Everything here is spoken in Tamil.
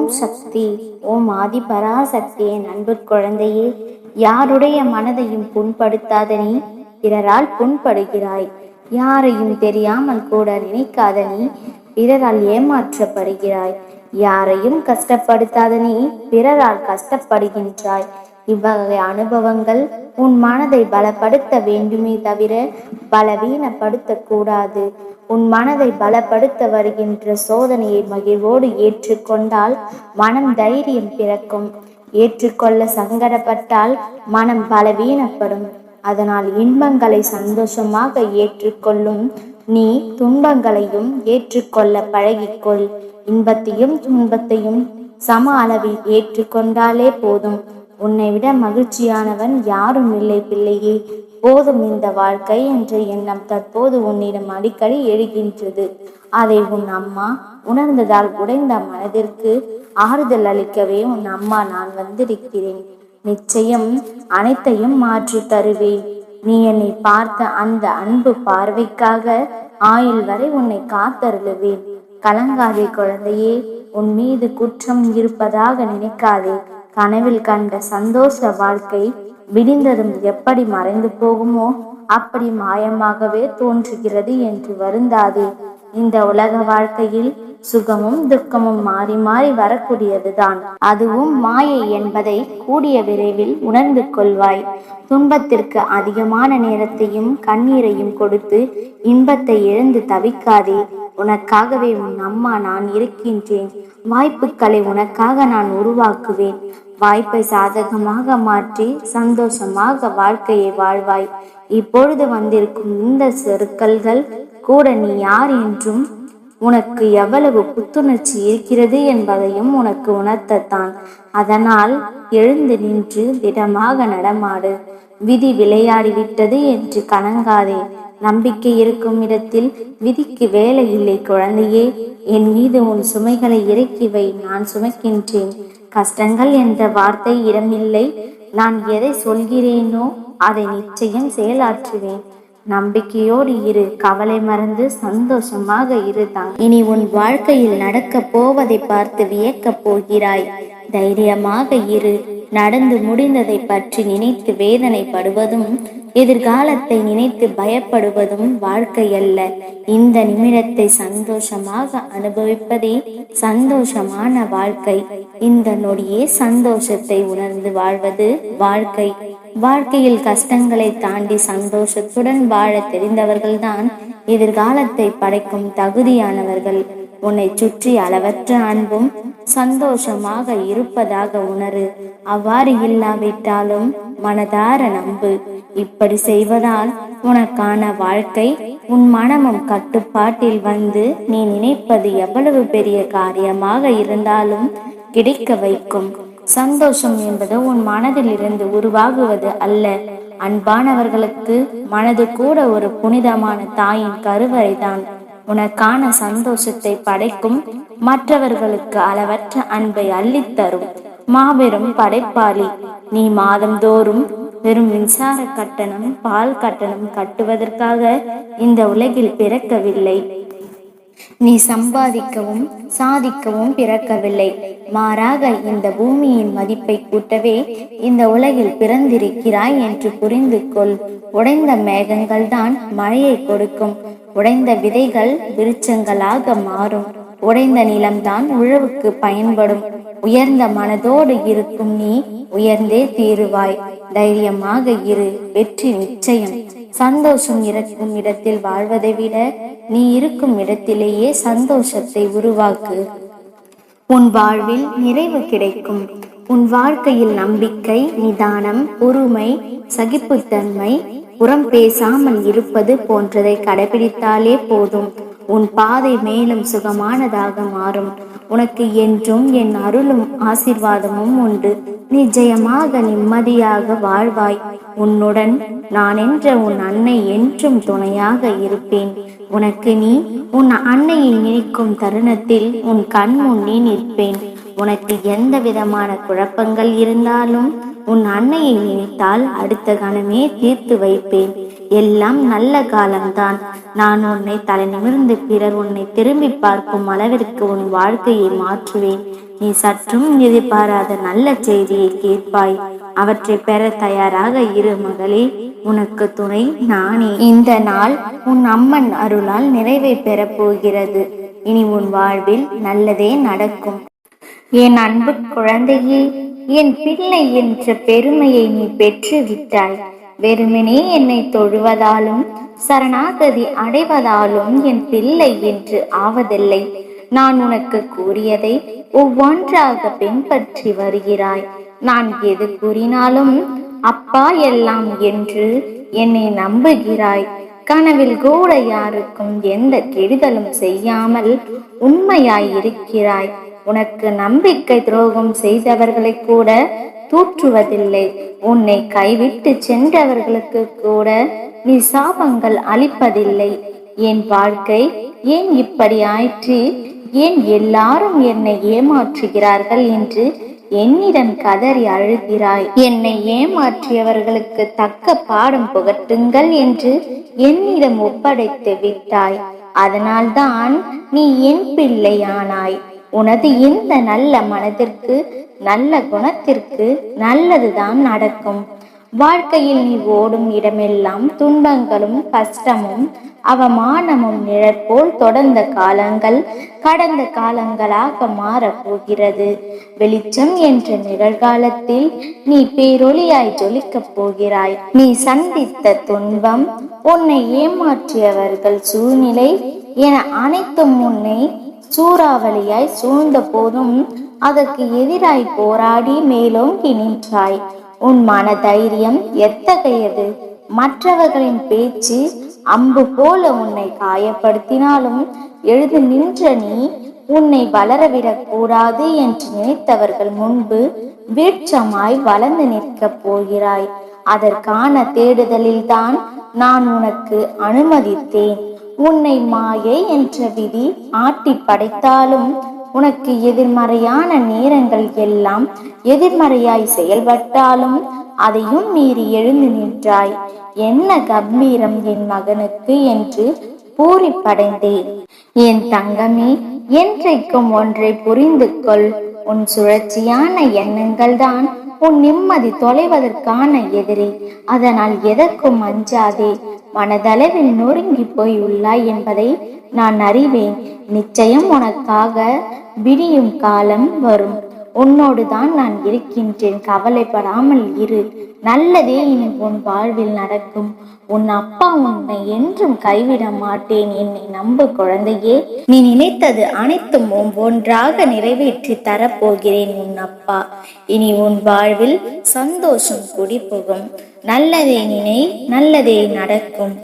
ஓம் சக்தி. ஓம் ஆதிபராசக்தி. என் அன்பு குழந்தையே, யாருடைய மனதையும் புண்படுத்தாத நீ பிறரால் புண்படுகிறாய். யாரையும் தெரியாமல் கூட நினைக்காத நீ பிறரால் ஏமாற்றப்படுகிறாய். யாரையும் கஷ்டப்படுத்தாத நீ பிறரால் கஷ்டப்படுகின்றாய். இவ்வகை அனுபவங்கள் உன் மனதை பலப்படுத்த வேண்டுமே தவிர பலவீனப்படுத்த கூடாது. உன் மனதை பலப்படுத்த வருகின்ற சோதனையை மகிழ்வோடு ஏற்றுக்கொண்டால் மனம் தைரியம் பிறக்கும். ஏற்றுக்கொள்ள சங்கடப்பட்டால் மனம் பலவீனப்படும். அதனால் இன்பங்களை சந்தோஷமாக ஏற்றுக்கொள்ளும் நீ துன்பங்களையும் ஏற்றுக்கொள்ள பழகிக்கொள். இன்பத்தையும் துன்பத்தையும் சம அளவில் ஏற்றுக்கொண்டாலே போதும். உன்னை விட மகிழ்ச்சியானவன் யாரும் இல்லை பிள்ளையே. போதும் இந்த வாழ்க்கை என்ற எண்ணம் தற்போது உன்னிடம் அடிக்கடி எழுகின்றது. அதை உன் அம்மா உணர்ந்ததால் உடைந்த மனதிற்கு ஆறுதல் அளிக்கவே உன் அம்மா நான் வந்திருக்கிறேன். நிச்சயம் அனைத்தையும் மாற்றி தருவேன். நீ என்னை பார்த்த அந்த அன்பு பார்வைக்காக ஆயுள் வரை உன்னை காத்தருளுவேன். கலங்காதே குழந்தையே. உன் மீது குற்றம் இருப்பதாக நினைக்காதே. கனவில் கண்ட சந்தோஷ வாழ்க்கை விடிந்ததும் எப்படி மறைந்து போகுமோ அப்படி மாயமாகவே தோன்றுகிறது என்று வருந்தாதே. இந்த உலக வாழ்க்கையில் சுகமும் துக்கமும் மாறி மாறி வரக்கூடியதுதான். அதுவும் மாயை என்பதை கூடிய விரைவில் உணர்ந்து கொள்வாய். துன்பத்திற்கு அதிகமான நேரத்தையும் கண்ணீரையும் கொடுத்து இன்பத்தை இழந்து தவிக்காதே. உனக்காகவே உன் அம்மா நான் இருக்கின்றேன். வாய்ப்புகளை உனக்காக நான் உருவாக்குவேன். வாய்ப்பை சாதகமாக மாற்றி சந்தோஷமாக வாழ்க்கையை வாழ்வாய். இப்பொழுது வந்திருக்கும் இந்த சொற்கள் கூட நீ யார் என்றும் உனக்கு எவ்வளவு புத்துணர்ச்சி இருக்கிறது என்பதையும் உனக்கு உணர்த்தத்தான். அதனால் எழுந்து நின்று திடமாக நடமாடு. விதி விளையாடிவிட்டது என்று கலங்காதே. நம்பிக்கை இருக்கும் இடத்தில் விதிக்கு வேலை இல்லை குழந்தையே. என் மீது உன் சுமைகளை இறக்கி வை, நான் சுமக்கின்றேன். கஷ்டங்கள் என்ற வார்த்தை இடமில்லை. நான் எதை சொல்கிறேனோ அதை நிச்சயம் செயலாற்றுவேன். நம்பிக்கையோடு இரு. கவலை மறந்து சந்தோஷமாக இரு. இனி உன் வாழ்க்கையில் நடக்க போவதை பார்த்து வியக்கப் போகிறாய். தைரியமாக இரு. நடந்து முடிந்ததை பற்றி நினைத்து வேதனைப்படுவதும் எதிர்காலத்தை நினைத்து பயப்படுவதும் வாழ்க்கை அல்ல. இந்த நிமிடத்தை சந்தோஷமாக அனுபவிப்பதே சந்தோஷமான வாழ்க்கை. இந்த நொடியே சந்தோஷத்தை உணர்ந்து வாழ்வது வாழ்க்கை. வாழ்க்கையில் கஷ்டங்களை தாண்டி சந்தோஷத்துடன் வாழ தெரிந்தவர்கள்தான் எதிர்காலத்தை படைக்கும் தகுதியானவர்கள். உன்னை சுற்றி அளவற்ற அன்பும் சந்தோஷமாக இருப்பதாக உணரு. அவ்வாறு இல்லாவிட்டாலும் மனதார நம்பு. இப்படி செய்வதால் உனக்கான வாழ்க்கை உன் மனமும் கட்டுப்பாட்டில் வந்து நீ நினைப்பது எவ்வளவு பெரிய காரியமாக இருந்தாலும் கிடைக்க வைக்கும். சந்தோஷம் என்பது உன் மனதில் இருந்து உருவாகுவது அல்ல. அன்பானவர்களுக்கு மனது கூட ஒரு புனிதமான தாயின் கருவறைதான். உனக்கான சந்தோஷத்தை படைக்கும், மற்றவர்களுக்கு அளவற்ற அன்பை அள்ளித்தரும் மாபெரும் படைப்பாளி நீ. மாதந்தோறும் வெறும் மின்சார கட்டணம், பால் கட்டணம் கட்டுவதற்காக இந்த உலகில் பிறக்கவில்லை. நீ சம்பாதிக்கவும் சாதிக்கவும் பிறக்கவில்லை. மாறாக இந்த பூமியின் மதிப்பை கூட்டவே இந்த உலகில் பிறந்திருக்கிறாய் என்று புரிந்து கொள். உடைந்த மேகங்கள் தான் மழையை கொடுக்கும். உடைந்த விதைகள் விருட்சங்களாக மாறும். உடைந்த நிலம்தான் உழவுக்கு பயன்படும். உயர்ந்த மனதோடு இருக்கும் நீ உயர்ந்தே தீருவாய். தைரியமாக இரு. வெற்றி நிச்சயம். சந்தோஷம் இருக்கும் இடத்தில் வாழ்வதை விட நீ இருக்கும் இடத்திலேயே சந்தோஷத்தை உருவாக்கு. உன் வாழ்வில் நிறைவு கிடைக்கும். உன் வாழ்க்கையில் நம்பிக்கை, நிதானம், பொறுமை, சகிப்புத்தன்மை, புறம் பேசாமல் இருப்பது போன்றதை கடைபிடித்தாலே போதும். உன் பாதை மேலும் சுகமானதாக மாறும். உனக்கு என்றும் என் அருளும் ஆசீர்வாதமும் உண்டு. நிச்சயமாக நிம்மதியாக வாழ்வாய். உன்னுடன் நான் என்ற உன் அன்னை என்றும் துணையாக இருப்பேன். உனக்கு நீ உன் அன்னையை நினைக்கும் தருணத்தில் உன் கண் முன்னே நிற்பேன். உனக்கு எந்த விதமான குழப்பங்கள் இருந்தாலும் உன் அன்னையை நினைத்தால் அடுத்த கணமே தீர்த்து வைப்பேன். எல்லாம் நல்ல காலம்தான். நான் உன்னை தலை நிமிர்ந்து பிறர் உன்னை திரும்பி பார்க்கும் அளவிற்கு உன் வாழ்க்கையை மாற்றுவேன். நீ சற்றும் எதிர்பாராத நல்ல செய்தியை கேட்பாய். அவற்றை பெற தயாராக இரு மகளே. உனக்கு துணை நானே. இந்த நாள் உன் அம்மன் அருளால் நிறைவை பெறப் போகிறது. இனி உன் வாழ்வில் நல்லதே நடக்கும். என் அன்பு குழந்தையே, என் பிள்ளை என்ற பெருமையை நீ பெற்று விட்டாய். வெறுமனே என்னை தொழுவதாலும் சரணாகதி அடைவதாலும் என் பிள்ளை என்று ஆவதில்லை. நான் உனக்கு கூறியதை ஒவ்வொன்றாக பின்பற்றி வருகிறாய். நான் எது கூறினாலும் அப்பா எல்லாம் என்று என்னை நம்புகிறாய். கனவில் கூட யாருக்கும் எந்த கெடுதலும் செய்யாமல் உண்மையாய் இருக்கிறாய். உனக்கு நம்பிக்கை துரோகம் செய்தவர்களை கூட தூற்றுவதில்லை. உன்னை கைவிட்டு சென்றவர்களுக்கு கூட நீ சாபங்கள் அளிப்பதில்லை. என் வாழ்க்கை ஏன் இப்படி ஆயிற்று, ஏன் எல்லாரும் என்னை ஏமாற்றுகிறார்கள் என்று என்னிடம் கதறி அழுகிறாய். என்னை ஏமாற்றியவர்களுக்கு தக்க பாடம் புகட்டுங்கள் என்று என்னிடம் ஒப்படைத்து விட்டாய். அதனால்தான் நீ என் பிள்ளையானாய். உனது இந்த நல்ல மனதிற்கு, நல்ல குணத்திற்கு நல்லதுதான் நடக்கும். வாழ்க்கையில் நீ ஓடும் இடமெல்லாம் துன்பங்களும் கஷ்டமும் அவமானமும் நிழற்போல் தொடர்ந்த காலங்கள் கடந்த காலங்களாக மாறப்போகிறது. வெளிச்சம் என்ற நிகழ்காலத்தில் நீ பேரொளியாய் ஜொலிக்கப் போகிறாய். நீ சந்தித்த துன்பம், உன்னை ஏமாற்றியவர்கள், சூழ்நிலை என அனைத்தும் உன்னை சூறாவளியாய் சூழ்ந்த போதும் அதற்கு எதிராய் போராடி மேலோங்கி நின்றாய். உன் மன தைரியம் எத்தகையது! மற்றவர்களின் பேச்சு அம்பு போல உன்னை காயப்படுத்தினாலும் எழுது நின்ற நீ உன்னை வளரவிடக் கூடாது என்று நினைத்தவர்கள் முன்பு வீழ்ச்சமாய் வளர்ந்து நிற்கப் போகிறாய். அதற்கான தேடுதலில்தான் நான் உனக்கு அனுமதித்தேன். உன்னை மாயை என்ற விதி ஆட்டி படைத்தாலும் உனக்கு எதிர்மறையான நேரங்கள் எல்லாம் எதிர்மறையாய் செயல்பட்டாலும் அதையும் மீறி எழுந்து நின்றாய். என்ன கம்பீரம் என் மகனுக்கு என்று பூரிப்படைந்தேன். என் தங்கமே, என்றைக்கும் ஒன்றை புரிந்து கொள். உன் சுழற்சியான எண்ணங்கள் தான் உன் நிம்மதி தொலைவதற்கான எதிரி. அதனால் எதற்கும் அஞ்சாதே. மனதளவில் நொறுங்கி போய் உள்ளாய் என்பதை நான் அறிவேன். நிச்சயம் உனக்காக விடியும் காலம் வரும். உன்னோடு தான் நான் இருக்கின்றேன். கவலைப்படாமல் இரு. நல்லதே இனி உன் வாழ்வில் நடக்கும். உன் அப்பா உன்னை என்றும் கைவிட மாட்டேன். என்னை நம்பு குழந்தையே. நீ நினைத்தது அனைத்தும் ஒவ்வொன்றாக நிறைவேற்றி தரப்போகிறேன். உன் அப்பா இனி உன் வாழ்வில் சந்தோஷம் குடிபுகும். நல்லதே நினை, நல்லதே நடக்கும்.